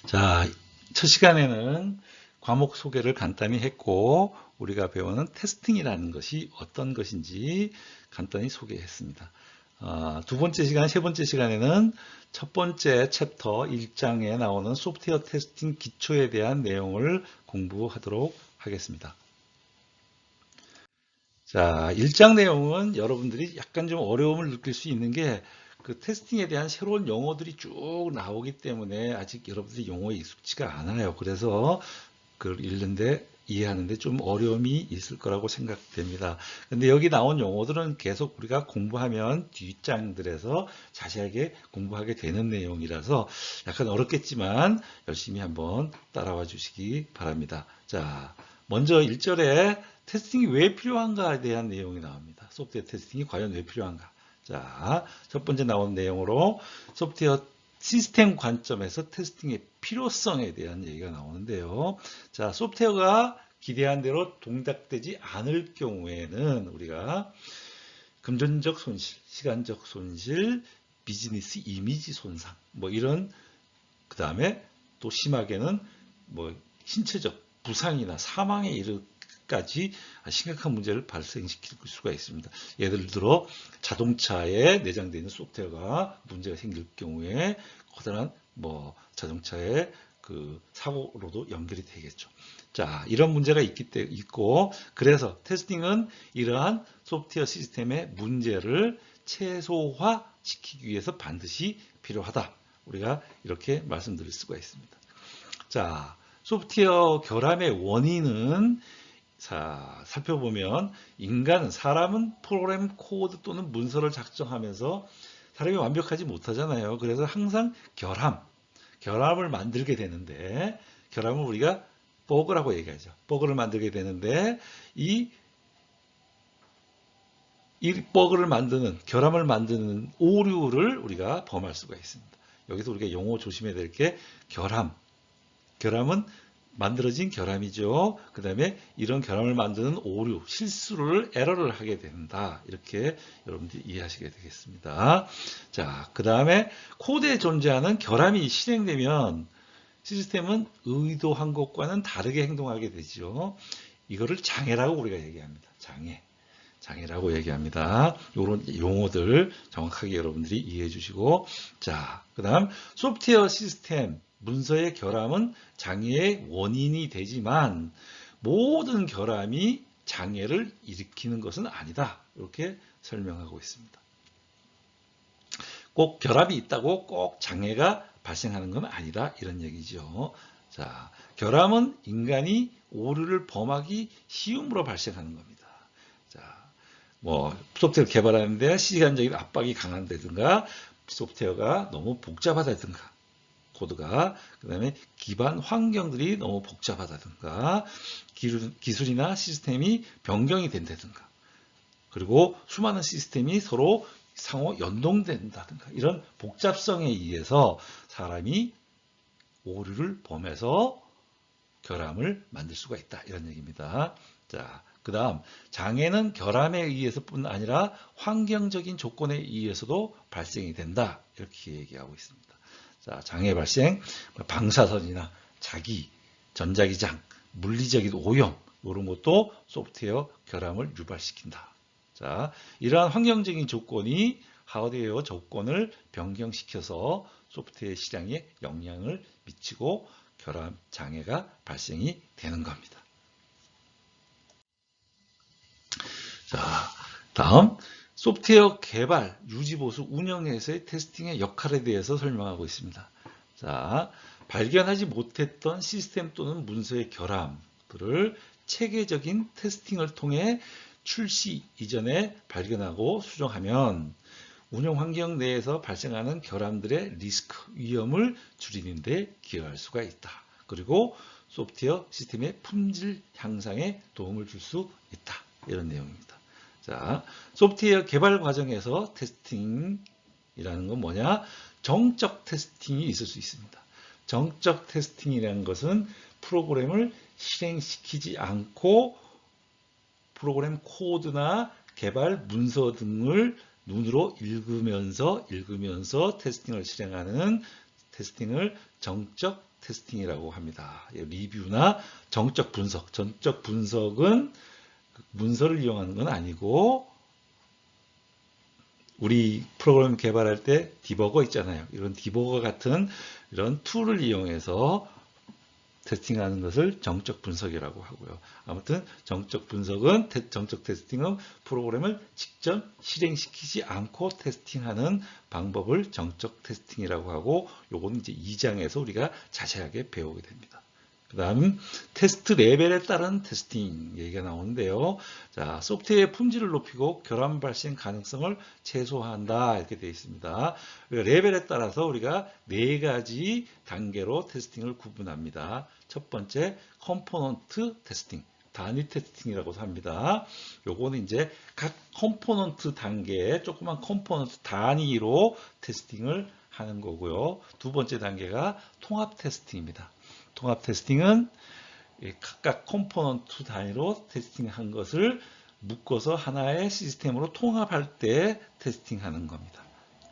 자, 첫 시간에는 과목 소개를 간단히 했고, 우리가 배우는 테스팅이라는 것이 어떤 것인지 간단히 소개했습니다. 두 번째 시간, 세 번째 시간에는 첫 번째 챕터 1장에 나오는 소프트웨어 테스팅 기초에 대한 내용을 공부하도록 하겠습니다. 자, 1장 내용은 여러분들이 약간 좀 어려움을 느낄 수 있는 게 그 테스팅에 대한 새로운 용어들이 쭉 나오기 때문에 아직 여러분들이 용어에 익숙지가 않아요. 그래서 그걸 읽는데 이해하는데 좀 어려움이 있을 거라고 생각됩니다. 근데 여기 나온 용어들은 계속 우리가 공부하면 뒷장들에서 자세하게 공부하게 되는 내용이라서 약간 어렵겠지만 열심히 한번 따라와 주시기 바랍니다. 자, 먼저 1절에 테스팅이 왜 필요한가에 대한 내용이 나옵니다. 소프트웨어 테스팅이 과연 왜 필요한가? 자, 첫 번째 나온 내용으로 소프트웨어 시스템 관점에서 테스팅의 필요성에 대한 얘기가 나오는데요. 자, 소프트웨어가 기대한 대로 동작되지 않을 경우에는 우리가 금전적 손실, 시간적 손실, 비즈니스 이미지 손상, 뭐 이런, 그 다음에 또 심하게는 뭐 신체적 부상이나 사망에 이르기까지 심각한 문제를 발생시킬 수가 있습니다. 예를 들어 자동차에 내장되어 있는 소프트웨어가 문제가 생길 경우에 커다란 자동차의 그 사고로도 연결이 되겠죠. 자, 이런 문제가 있고, 그래서 테스팅은 이러한 소프트웨어 시스템의 문제를 최소화시키기 위해서 반드시 필요하다. 우리가 이렇게 말씀드릴 수가 있습니다. 자, 소프트웨어 결함의 원인은 살펴보면 사람은 프로그램 코드 또는 문서를 작성하면서 사람이 완벽하지 못하잖아요. 그래서 항상 결함을 만들게 되는데, 결함을 우리가 버그라고 얘기하죠. 버그를 만들게 되는데, 이 결함을 만드는 오류를 우리가 범할 수가 있습니다. 여기서 우리가 용어 조심해야 될 게 결함은 만들어진 결함이죠. 그 다음에 이런 결함을 만드는 오류, 에러를 하게 된다. 이렇게 여러분들이 이해하시게 되겠습니다. 자, 그 다음에 코드에 존재하는 결함이 실행되면 시스템은 의도한 것과는 다르게 행동하게 되죠. 이거를 장애라고 우리가 얘기합니다. 장애라고 얘기합니다. 이런 용어들 정확하게 여러분들이 이해해 주시고, 자, 그 다음 소프트웨어 시스템 문서의 결함은 장애의 원인이 되지만 모든 결함이 장애를 일으키는 것은 아니다. 이렇게 설명하고 있습니다. 꼭 결함이 있다고 꼭 장애가 발생하는 건 아니다. 이런 얘기죠. 자, 결함은 인간이 오류를 범하기 쉬움으로 발생하는 겁니다. 자, 소프트웨어 개발하는데 시간적인 압박이 강한다든가, 소프트웨어가 너무 복잡하다든가, 코드가, 그 다음에 기반 환경들이 너무 복잡하다든가, 기술이나 시스템이 변경이 된다든가, 그리고 수많은 시스템이 서로 상호 연동된다든가, 이런 복잡성에 의해서 사람이 오류를 범해서 결함을 만들 수가 있다. 이런 얘기입니다. 자, 그 다음 장애는 결함에 의해서뿐 아니라 환경적인 조건에 의해서도 발생이 된다. 이렇게 얘기하고 있습니다. 자, 장애 발생, 방사선이나 자기, 전자기장, 물리적인 오염, 이런 것도 소프트웨어 결함을 유발시킨다. 자, 이러한 환경적인 조건이 하드웨어 조건을 변경시켜서 소프트웨어 실행에 영향을 미치고 결함 장애가 발생이 되는 겁니다. 자, 다음 소프트웨어 개발, 유지, 보수, 운영에서의 테스팅의 역할에 대해서 설명하고 있습니다. 자, 발견하지 못했던 시스템 또는 문서의 결함들을 체계적인 테스팅을 통해 출시 이전에 발견하고 수정하면 운영 환경 내에서 발생하는 결함들의 리스크, 위험을 줄이는 데 기여할 수가 있다. 그리고 소프트웨어 시스템의 품질 향상에 도움을 줄 수 있다. 이런 내용입니다. 자, 소프트웨어 개발 과정에서 테스팅이라는 건 뭐냐? 정적 테스팅이 있을 수 있습니다. 정적 테스팅이라는 것은 프로그램을 실행시키지 않고 프로그램 코드나 개발 문서 등을 눈으로 읽으면서 테스팅을 실행하는 테스팅을 정적 테스팅이라고 합니다. 리뷰나 정적 분석. 정적 분석은 문서를 이용하는 건 아니고 우리 프로그램 개발할 때 디버거 있잖아요. 이런 디버거 같은 이런 툴을 이용해서 테스팅하는 것을 정적 분석이라고 하고요. 아무튼 정적 분석은 정적 테스팅은 프로그램을 직접 실행시키지 않고 테스팅하는 방법을 정적 테스팅이라고 하고 요거는 이제 2장에서 우리가 자세하게 배우게 됩니다. 그 다음 테스트 레벨에 따른 테스팅 얘기가 나오는데요. 자, 소프트웨어의 품질을 높이고 결함 발생 가능성을 최소화한다 이렇게 되어 있습니다. 레벨에 따라서 우리가 4가지 단계로 테스팅을 구분합니다. 첫 번째 컴포넌트 테스팅, 단위 테스팅이라고 합니다. 요거는 이제 각 컴포넌트 단계에 조그만 컴포넌트 단위로 테스팅을 하는 거고요. 두 번째 단계가 통합 테스팅입니다. 통합 테스팅은 각각 컴포넌트 단위로 테스팅한 것을 묶어서 하나의 시스템으로 통합할 때 테스팅하는 겁니다.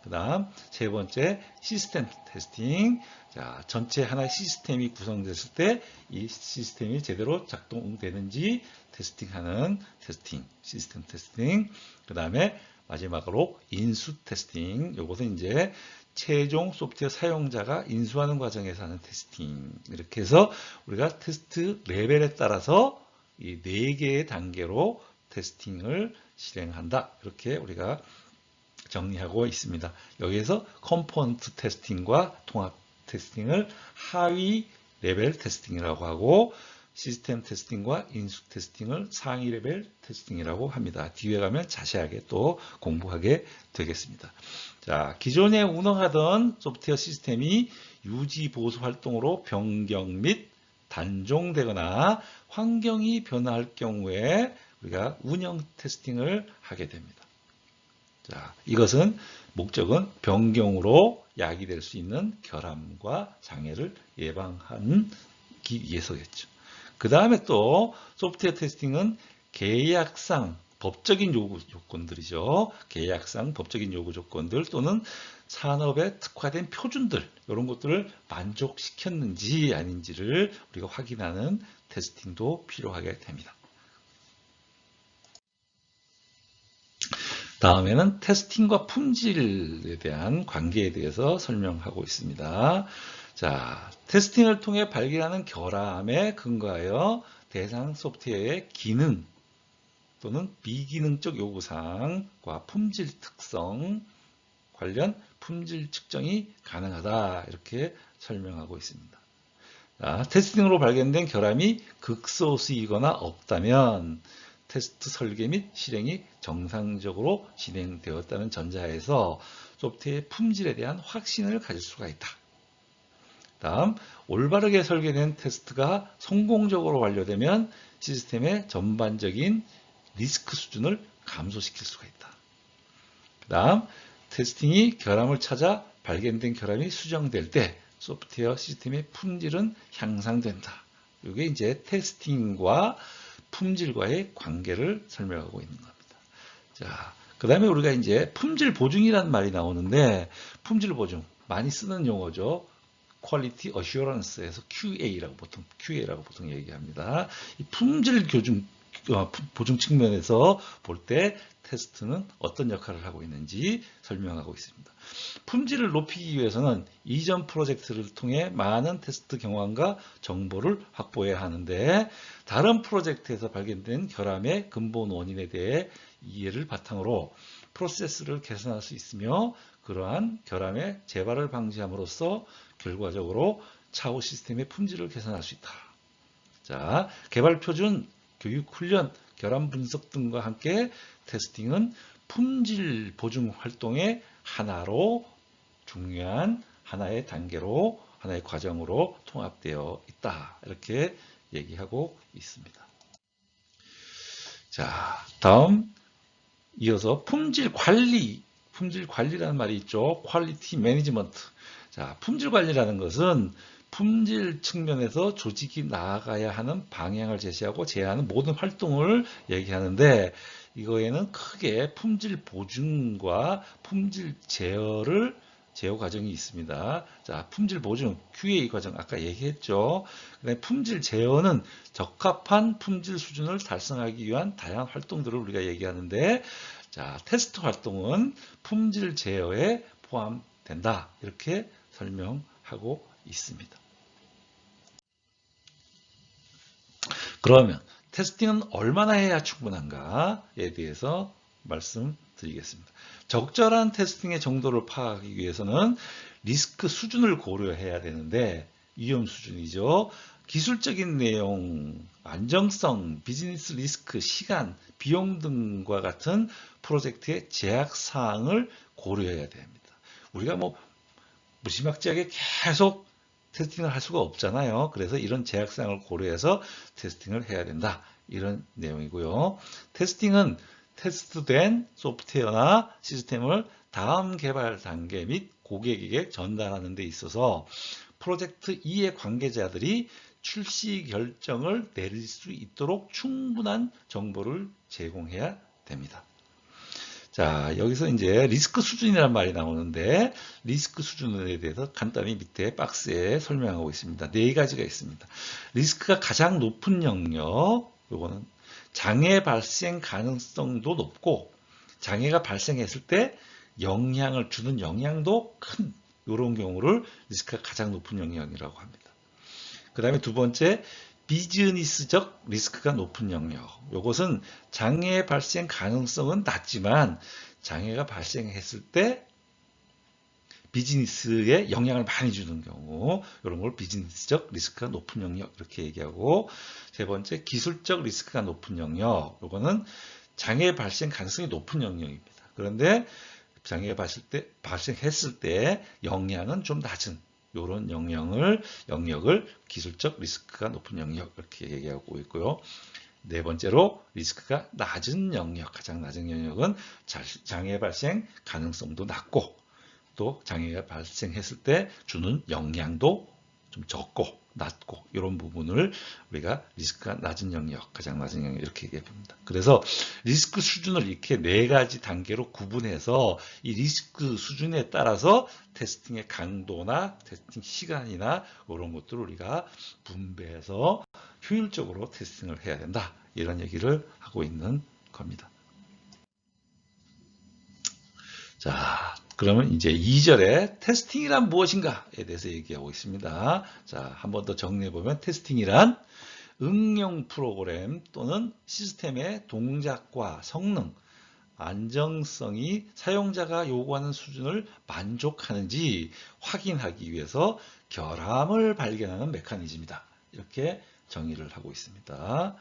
그 다음 세 번째 시스템 테스팅. 자, 전체 하나의 시스템이 구성됐을 때 이 시스템이 제대로 작동되는지 테스팅하는 테스팅, 시스템 테스팅. 그 다음에 마지막으로 인수 테스팅. 이것은 이제 최종 소프트웨어 사용자가 인수하는 과정에서 하는 테스팅. 이렇게 해서 우리가 테스트 레벨에 따라서 이 4개의 단계로 테스팅을 실행한다. 이렇게 우리가 정리하고 있습니다. 여기에서 컴포넌트 테스팅과 통합 테스팅을 하위 레벨 테스팅이라고 하고 시스템 테스팅과 인수 테스팅을 상위 레벨 테스팅이라고 합니다. 뒤에 가면 자세하게 또 공부하게 되겠습니다. 자, 기존에 운영하던 소프트웨어 시스템이 유지 보수 활동으로 변경 및 단종되거나 환경이 변화할 경우에 우리가 운영 테스팅을 하게 됩니다. 자, 이것은 목적은 변경으로 야기될 수 있는 결함과 장애를 예방하기 위해서겠죠. 그 다음에 또 소프트웨어 테스팅은 계약상 법적인 요구 조건들이죠. 계약상 법적인 요구 조건들 또는 산업에 특화된 표준들 이런 것들을 만족시켰는지 아닌지를 우리가 확인하는 테스팅도 필요하게 됩니다. 다음에는 테스팅과 품질에 대한 관계에 대해서 설명하고 있습니다. 자, 테스팅을 통해 발견하는 결함에 근거하여 대상 소프트웨어의 기능 또는 비기능적 요구사항과 품질 특성 관련 품질 측정이 가능하다 이렇게 설명하고 있습니다. 자, 테스팅으로 발견된 결함이 극소수이거나 없다면 테스트 설계 및 실행이 정상적으로 진행되었다는 전제하에서 소프트웨어의 품질에 대한 확신을 가질 수가 있다. 다음, 올바르게 설계된 테스트가 성공적으로 완료되면 시스템의 전반적인 리스크 수준을 감소시킬 수가 있다. 그 다음, 테스팅이 결함을 찾아 발견된 결함이 수정될 때 소프트웨어 시스템의 품질은 향상된다. 이게 이제 테스팅과 품질과의 관계를 설명하고 있는 겁니다. 자, 그 다음에 우리가 이제 품질 보증이라는 말이 나오는데, 품질 보증, 많이 쓰는 용어죠. Quality Assurance에서 QA라고 보통 얘기합니다. 이 품질 보증 측면에서 볼 때 테스트는 어떤 역할을 하고 있는지 설명하고 있습니다. 품질을 높이기 위해서는 이전 프로젝트를 통해 많은 테스트 경험과 정보를 확보해야 하는데 다른 프로젝트에서 발견된 결함의 근본 원인에 대해 이해를 바탕으로 프로세스를 개선할 수 있으며 그러한 결함의 재발을 방지함으로써 결과적으로 차후 시스템의 품질을 개선할 수 있다. 자, 개발 표준, 교육 훈련, 결함 분석 등과 함께 테스팅은 품질 보증 활동의 하나로 중요한 하나의 단계로 하나의 과정으로 통합되어 있다. 이렇게 얘기하고 있습니다. 자, 다음 이어서 품질 관리라는 말이 있죠. 퀄리티 매니지먼트. 자, 품질 관리라는 것은 품질 측면에서 조직이 나아가야 하는 방향을 제시하고 제어하는 모든 활동을 얘기하는데 이거에는 크게 품질 보증과 품질 제어를 제어 과정이 있습니다. 자, 품질 보증, QA 과정 아까 얘기했죠. 그다음에 품질 제어는 적합한 품질 수준을 달성하기 위한 다양한 활동들을 우리가 얘기하는데, 자, 테스트 활동은 품질 제어에 포함된다. 이렇게 설명하고 있습니다. 그러면 테스팅은 얼마나 해야 충분한가에 대해서 말씀드리겠습니다. 적절한 테스팅의 정도를 파악하기 위해서는 리스크 수준을 고려해야 되는데, 위험 수준이죠. 기술적인 내용, 안정성, 비즈니스 리스크, 시간, 비용 등과 같은 프로젝트의 제약 사항을 고려해야 됩니다. 우리가 뭐 무지막지하게 계속 테스팅을 할 수가 없잖아요. 그래서 이런 제약사항을 고려해서 테스팅을 해야 된다. 이런 내용이고요. 테스팅은 테스트된 소프트웨어나 시스템을 다음 개발 단계 및 고객에게 전달하는 데 있어서 프로젝트 이해 관계자들이 출시 결정을 내릴 수 있도록 충분한 정보를 제공해야 됩니다. 자, 여기서 이제 리스크 수준이라는 말이 나오는데, 리스크 수준에 대해서 간단히 밑에 박스에 설명하고 있습니다. 네 가지가 있습니다. 리스크가 가장 높은 영역, 요거는 장애 발생 가능성도 높고, 장애가 발생했을 때 영향을 주는 영향도 큰, 이런 경우를 리스크가 가장 높은 영역이라고 합니다. 그 다음에 두 번째, 비즈니스적 리스크가 높은 영역. 이것은 장애 발생 가능성은 낮지만 장애가 발생했을 때 비즈니스에 영향을 많이 주는 경우, 이런 걸 비즈니스적 리스크가 높은 영역 이렇게 얘기하고, 세 번째, 기술적 리스크가 높은 영역. 이거는 장애 발생 가능성이 높은 영역입니다. 그런데 장애가 발생했을 때 영향은 좀 낮은 이런 영역을 기술적 리스크가 높은 영역 이렇게 얘기하고 있고요. 네 번째로 리스크가 낮은 영역, 가장 낮은 영역은 장애 발생 가능성도 낮고, 또 장애가 발생했을 때 주는 영향도 좀 적고 낮고, 이런 부분을 우리가 리스크가 낮은 영역, 가장 낮은 영역 이렇게 얘기합니다. 그래서 리스크 수준을 이렇게 네 가지 단계로 구분해서 이 리스크 수준에 따라서 테스팅의 강도나 테스팅 시간이나 이런 것들을 우리가 분배해서 효율적으로 테스팅을 해야 된다. 이런 얘기를 하고 있는 겁니다. 자, 그러면 이제 2절에 테스팅이란 무엇인가에 대해서 얘기하고 있습니다. 자, 한 번 더 정리해보면 테스팅이란 응용 프로그램 또는 시스템의 동작과 성능, 안정성이 사용자가 요구하는 수준을 만족하는지 확인하기 위해서 결함을 발견하는 메커니즘이다. 이렇게 정의를 하고 있습니다.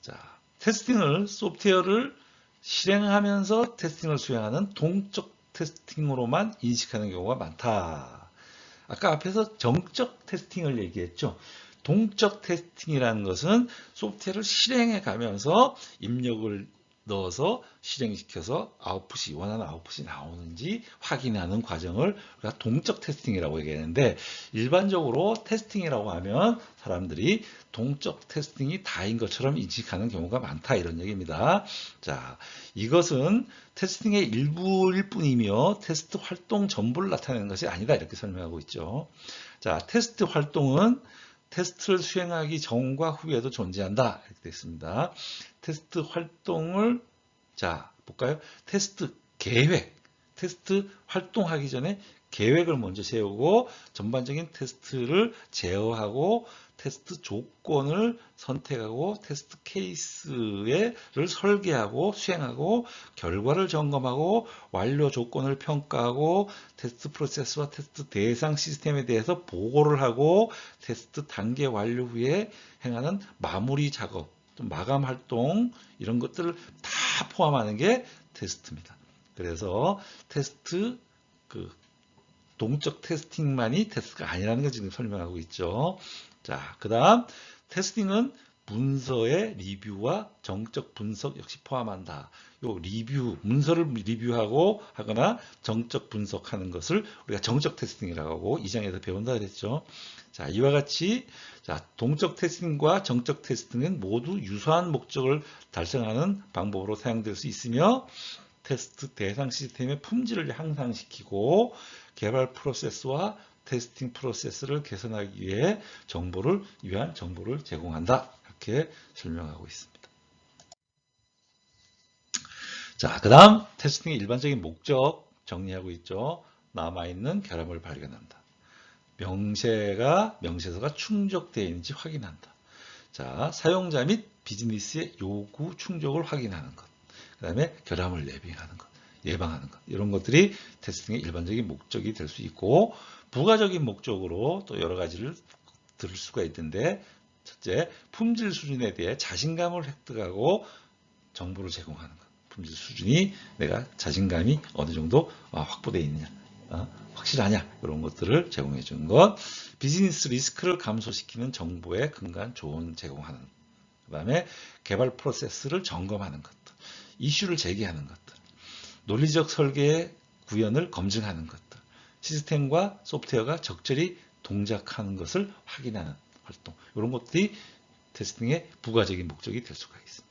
자, 소프트웨어를 실행하면서 테스팅을 수행하는 동적 테스팅으로만 인식하는 경우가 많다. 아까 앞에서 정적 테스팅을 얘기했죠. 동적 테스팅이라는 것은 소프트웨어를 실행해 가면서 입력을 넣어서 실행시켜서 원하는 아웃풋이 나오는지 확인하는 과정을 우리가 동적 테스팅이라고 얘기하는데, 일반적으로 테스팅이라고 하면 사람들이 동적 테스팅이 다인 것처럼 인식하는 경우가 많다, 이런 얘기입니다. 자, 이것은 테스팅의 일부일 뿐이며 테스트 활동 전부를 나타내는 것이 아니다, 이렇게 설명하고 있죠. 자, 테스트 활동은 테스트를 수행하기 전과 후에도 존재한다, 이렇게 되어 있습니다. 테스트 활동을, 자, 볼까요? 테스트 활동하기 전에 계획을 먼저 세우고 전반적인 테스트를 제어하고 테스트 조건을 선택하고 테스트 케이스를 설계하고 수행하고 결과를 점검하고 완료 조건을 평가하고 테스트 프로세스와 테스트 대상 시스템에 대해서 보고를 하고 테스트 단계 완료 후에 행하는 마무리 작업, 마감 활동, 이런 것들을 다 포함하는 게 테스트입니다. 그래서 동적 테스팅만이 테스트가 아니라는 걸 지금 설명하고 있죠. 자, 그 다음 테스팅은 문서의 리뷰와 정적 분석 역시 포함한다. 요 문서를 리뷰하고 하거나 정적 분석하는 것을 우리가 정적 테스팅이라고 하고 2장에서 배운다 그랬죠. 자, 이와 같이 동적 테스팅과 정적 테스팅은 모두 유사한 목적을 달성하는 방법으로 사용될 수 있으며 테스트 대상 시스템의 품질을 향상시키고 개발 프로세스와 테스팅 프로세스를 개선하기 위해 위한 정보를 제공한다. 이렇게 설명하고 있습니다. 자, 그 다음 테스팅의 일반적인 목적 정리하고 있죠. 남아있는 결함을 발견한다. 명세서가 충족되어 있는지 확인한다. 자, 사용자 및 비즈니스의 요구 충족을 확인하는 것. 그 다음에 결함을 예방하는 것. 이런 것들이 테스팅의 일반적인 목적이 될 수 있고, 부가적인 목적으로 또 여러 가지를 들을 수가 있는데, 첫째, 품질 수준에 대해 자신감을 획득하고 정보를 제공하는 것. 품질 수준이 내가 자신감이 어느 정도 확보되어 있느냐, 확실하냐, 이런 것들을 제공해 주는 것. 비즈니스 리스크를 감소시키는 정보에 근거한 조언 제공하는 것. 그 다음에 개발 프로세스를 점검하는 것들, 이슈를 제기하는 것들, 논리적 설계의 구현을 검증하는 것들, 시스템과 소프트웨어가 적절히 동작하는 것을 확인하는 활동, 이런 것들이 테스팅의 부가적인 목적이 될 수가 있습니다.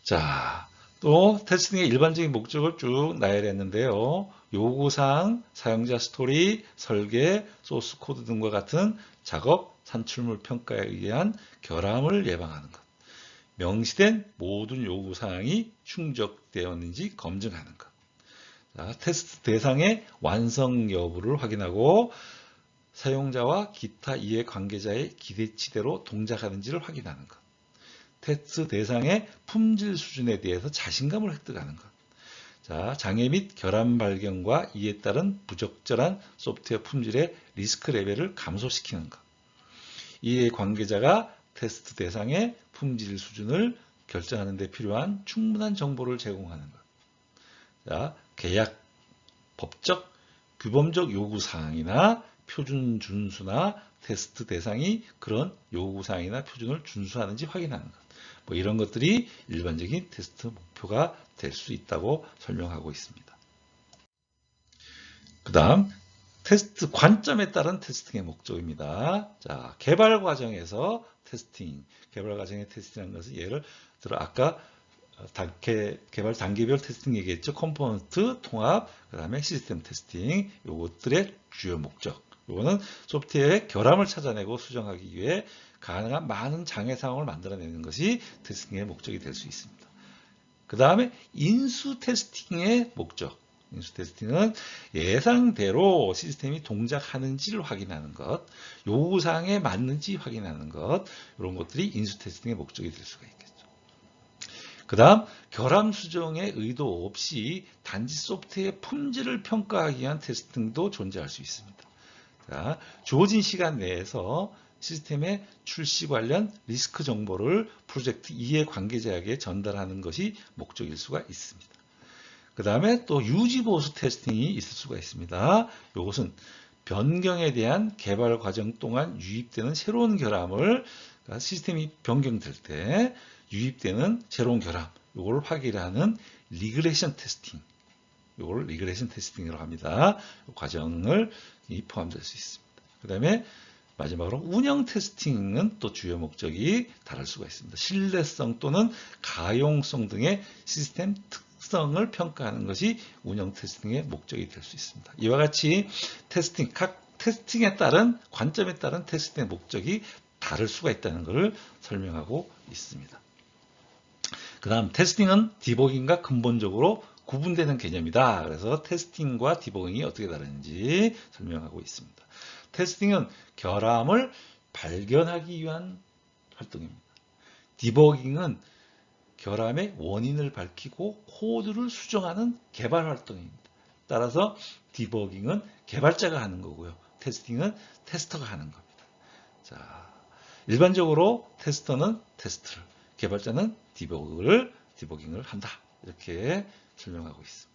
자, 또 테스팅의 일반적인 목적을 쭉 나열했는데요. 요구사항, 사용자 스토리, 설계, 소스 코드 등과 같은 작업, 산출물 평가에 의한 결함을 예방하는 것. 명시된 모든 요구사항이 충족되었는지 검증하는 것. 자, 테스트 대상의 완성 여부를 확인하고 사용자와 기타 이해 관계자의 기대치대로 동작하는지를 확인하는 것. 테스트 대상의 품질 수준에 대해서 자신감을 획득하는 것. 자, 장애 및 결함 발견과 이에 따른 부적절한 소프트웨어 품질의 리스크 레벨을 감소시키는 것. 이해 관계자가 테스트 대상의 품질 수준을 결정하는 데 필요한 충분한 정보를 제공하는 것. 자, 계약, 법적, 규범적 요구사항이나 표준 준수나 테스트 대상이 그런 요구사항이나 표준을 준수하는지 확인하는 것. 뭐 이런 것들이 일반적인 테스트 목표가 될 수 있다고 설명하고 있습니다. 그 다음 테스트 관점에 따른 테스팅의 목적입니다. 자, 개발 과정에서 테스팅, 개발 과정의 테스팅이라는 것은 예를 들어 아까 개발 단계별 테스팅 얘기했죠. 컴포넌트, 통합, 그 다음에 시스템 테스팅, 요것들의 주요 목적. 요거는 소프트웨어의 결함을 찾아내고 수정하기 위해 가능한 많은 장애 상황을 만들어내는 것이 테스팅의 목적이 될 수 있습니다. 그 다음에 인수 테스팅의 목적. 인수 테스팅은 예상대로 시스템이 동작하는지를 확인하는 것, 요구사항에 맞는지 확인하는 것, 이런 것들이 인수 테스팅의 목적이 될 수가 있겠죠. 그 다음 결함 수정의 의도 없이 단지 소프트웨어의 품질을 평가하기 위한 테스팅도 존재할 수 있습니다. 자, 주어진 시간 내에서 시스템의 출시 관련 리스크 정보를 프로젝트 이해 관계자에게 전달하는 것이 목적일 수가 있습니다. 그 다음에 또 유지 보수 테스팅이 있을 수가 있습니다. 이것은 변경에 대한 개발 과정 동안 유입되는 새로운 결함을, 그러니까 시스템이 변경될 때 유입되는 새로운 결함, 이걸 확인하는 리그레션 테스팅, 이걸 리그레션 테스팅이라고 합니다. 이 과정을 포함될 수 있습니다. 그 다음에 마지막으로 운영 테스팅은 또 주요 목적이 다를 수가 있습니다. 신뢰성 또는 가용성 등의 시스템 특성을 평가하는 것이 운영 테스팅의 목적이 될 수 있습니다. 이와 같이 각 테스팅에 따른 관점에 따른 테스팅의 목적이 다를 수가 있다는 것을 설명하고 있습니다. 그 다음 테스팅은 디버깅과 근본적으로 구분되는 개념이다. 그래서 테스팅과 디버깅이 어떻게 다른지 설명하고 있습니다. 테스팅은 결함을 발견하기 위한 활동입니다. 디버깅은 결함의 원인을 밝히고 코드를 수정하는 개발 활동입니다. 따라서 디버깅은 개발자가 하는 거고요. 테스팅은 테스터가 하는 겁니다. 자, 일반적으로 테스터는 테스트를, 개발자는 디버깅을 한다. 이렇게 설명하고 있습니다.